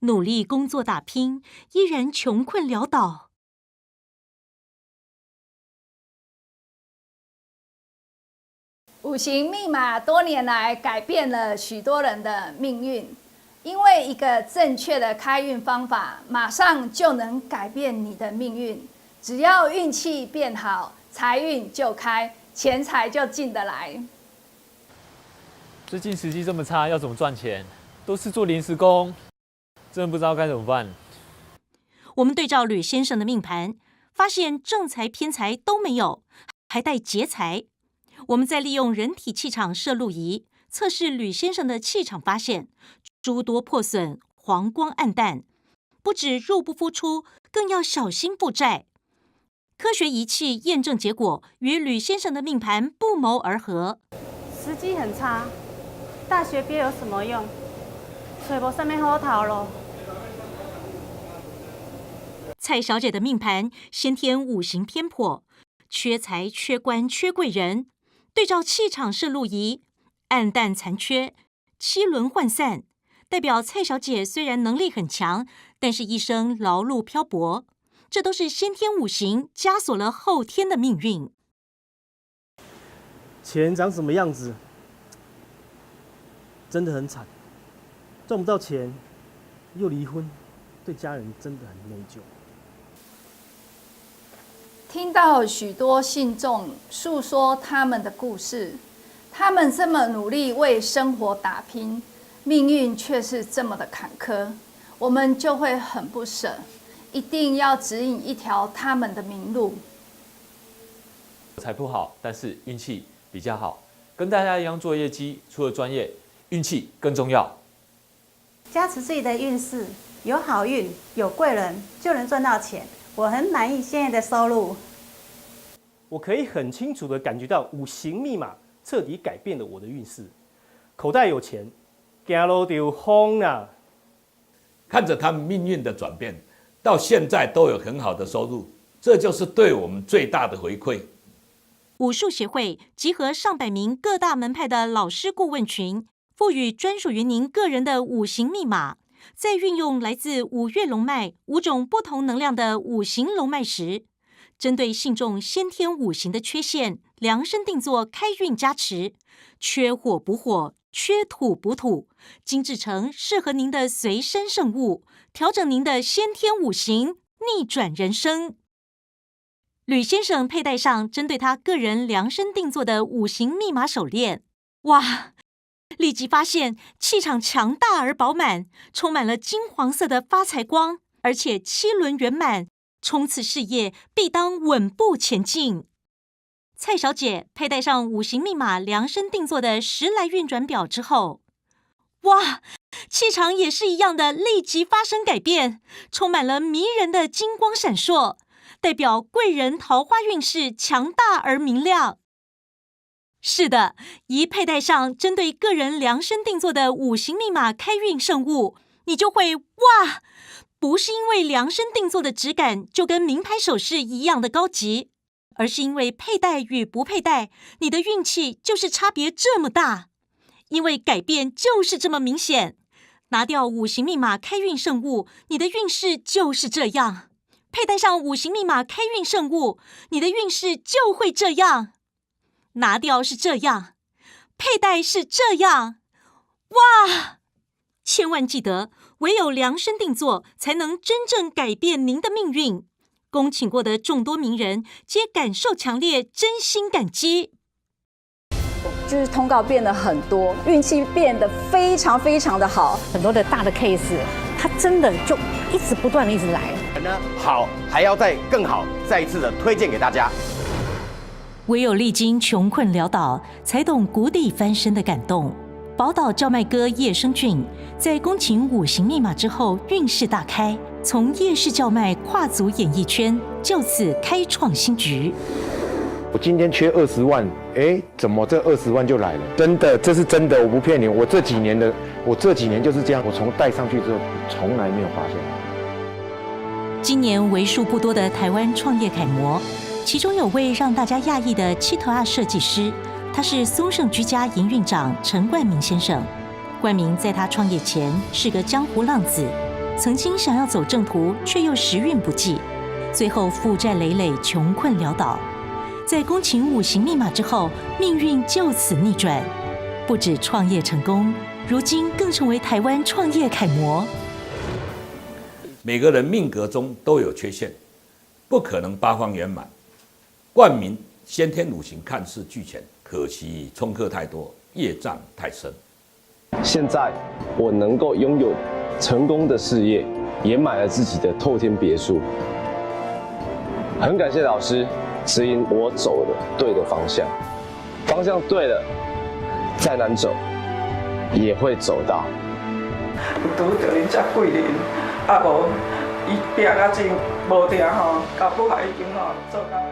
努力工作打拼，依然穷困潦倒。五行密码多年来改变了许多人的命运，因为一个正确的开运方法，马上就能改变你的命运。只要运气变好，财运就开，钱财就进得来。最近时机这么差，要怎么赚钱？都是做临时工，真的不知道该怎么办。我们对照吕先生的命盘，发现正财偏财都没有，还带劫财。我们再利用人体气场摄录仪测试吕先生的气场，发现诸多破损，黄光暗淡，不止入不敷出，更要小心负债。科学仪器验证结果与吕先生的命盘不谋而合。时机很差，大学毕业有什么用？找无什么好头咯。蔡小姐的命盘先天五行偏颇，缺财、缺官、缺贵人。对照气场摄录仪，暗淡残缺，七轮涣散，代表蔡小姐虽然能力很强，但是一生劳碌漂泊，这都是先天五行枷锁了后天的命运。钱长什么样子，真的很惨，赚不到钱，又离婚，对家人真的很内疚。听到许多信众诉说他们的故事，他们这么努力为生活打拼，命运却是这么的坎坷，我们就会很不舍，一定要指引一条他们的明路。财不好，但是运气比较好，跟大家一样做业绩，除了专业，运气更重要。加持自己的运势，有好运，有贵人，就能赚到钱。我很满意现在的收入。我可以很清楚地感觉到五行密码彻底改变了我的运势，口袋有钱，走路就风啊！看着他们命运的转变，到现在都有很好的收入，这就是对我们最大的回馈。武术协会集合上百名各大门派的老师顾问群，赋予专属于您个人的五行密码。在运用来自五岳龙脉5种不同能量的五行龙脉时，针对信众先天五行的缺陷，量身定做开运加持，缺火补火，缺土补土，精制成适合您的随身圣物，调整您的先天五行，逆转人生。吕先生佩戴上针对他个人量身定做的五行密码手链，哇！立即发现气场强大而饱满，充满了金黄色的发财光，而且七轮圆满，冲刺事业必当稳步前进。蔡小姐佩戴上五行密码量身定做的时来运转表之后，哇，气场也是一样的立即发生改变，充满了迷人的金光闪烁，代表贵人桃花运势强大而明亮。是的，一佩戴上针对个人量身定做的五行密码开运圣物，你就会哇！不是因为量身定做的质感就跟名牌首饰一样的高级，而是因为佩戴与不佩戴，你的运气就是差别这么大。因为改变就是这么明显，拿掉五行密码开运圣物，你的运势就是这样；佩戴上五行密码开运圣物，你的运势就会这样。拿掉是这样，佩戴是这样，哇！千万记得，唯有量身定做，才能真正改变您的命运。恭请过的众多名人，皆感受强烈，真心感激。就是通告变得很多，运气变得非常非常的好，很多的大的 case， 它真的就一直不断的一直来。好，还要再更好，再一次的推荐给大家。唯有历经穷困潦倒，才懂谷底翻身的感动。宝岛叫卖哥叶生俊，在恭请五行密码之后，运势大开，从夜市叫卖跨足演艺圈，就此开创新局。我今天缺20万，怎么这20万就来了？真的，这是真的，我不骗你。我这几年就是这样，我从带上去之后，从来没有发现。今年为数不多的台湾创业楷模。其中有位让大家讶异的七头阿设计师，他是松盛居家营运长陈冠明先生。冠明在他创业前是个江湖浪子，曾经想要走正途，却又时运不济，最后负债累累，穷困潦倒。在恭请五行密码之后，命运就此逆转，不止创业成功，如今更成为台湾创业楷模。每个人命格中都有缺陷，不可能八方圆满。冠名先天五行看似俱全，可惜冲克太多，业障太深。现在我能够拥有成功的事业，也买了自己的透天别墅。很感谢老师指引我走了对的方向，方向对了，再难走也会走到。拄到恁遮贵人，啊无伊拼啊真无定吼，到尾还已经吼做到。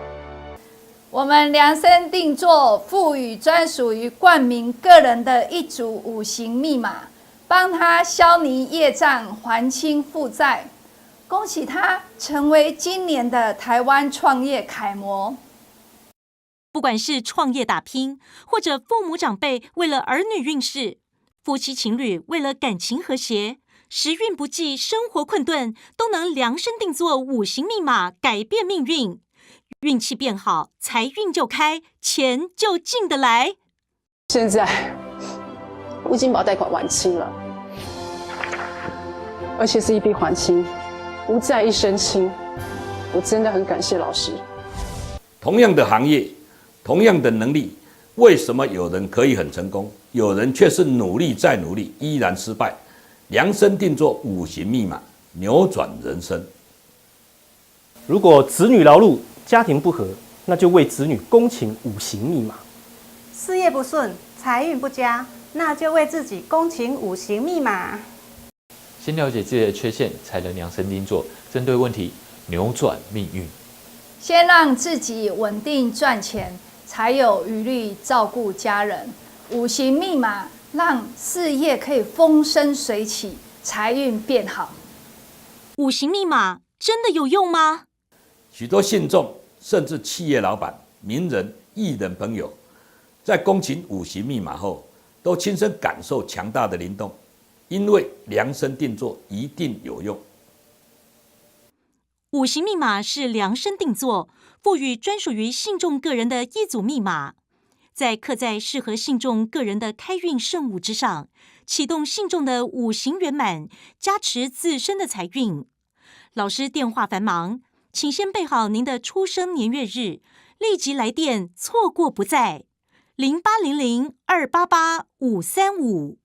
我们量身定做，赋予专属于冠名个人的一组五行密码，帮他消弭业障，还清负债。恭喜他成为今年的台湾创业楷模。不管是创业打拼，或者父母长辈为了儿女运势，夫妻情侣为了感情和谐，时运不济，生活困顿，都能量身定做五行密码，改变命运。运气变好，财运就开，钱就进得来。现在我已经把贷款还清了，而且是一笔还清，无债一身轻。我真的很感谢老师。同样的行业，同样的能力，为什么有人可以很成功，有人却是努力再努力依然失败？量身定做五行密码，扭转人生。如果子女劳碌，家庭不和，那就为子女恭请五行密码。事业不顺，财运不佳，那就为自己恭请五行密码。先了解自己的缺陷，才能量身定做，针对问题扭转命运。先让自己稳定赚钱，才有余力照顾家人。五行密码让事业可以风生水起，财运变好。五行密码真的有用吗？许多信众甚至企业老板、名人、艺人朋友，在恭请五行密码后，都亲身感受强大的灵动，因为量身定做一定有用。五行密码是量身定做，赋予专属于信众个人的一组密码，在刻在适合信众个人的开运圣物之上，启动信众的五行圆满，加持自身的财运。老师电话繁忙，请先备好您的出生年月日，立即来电，错过不再。0800-288-535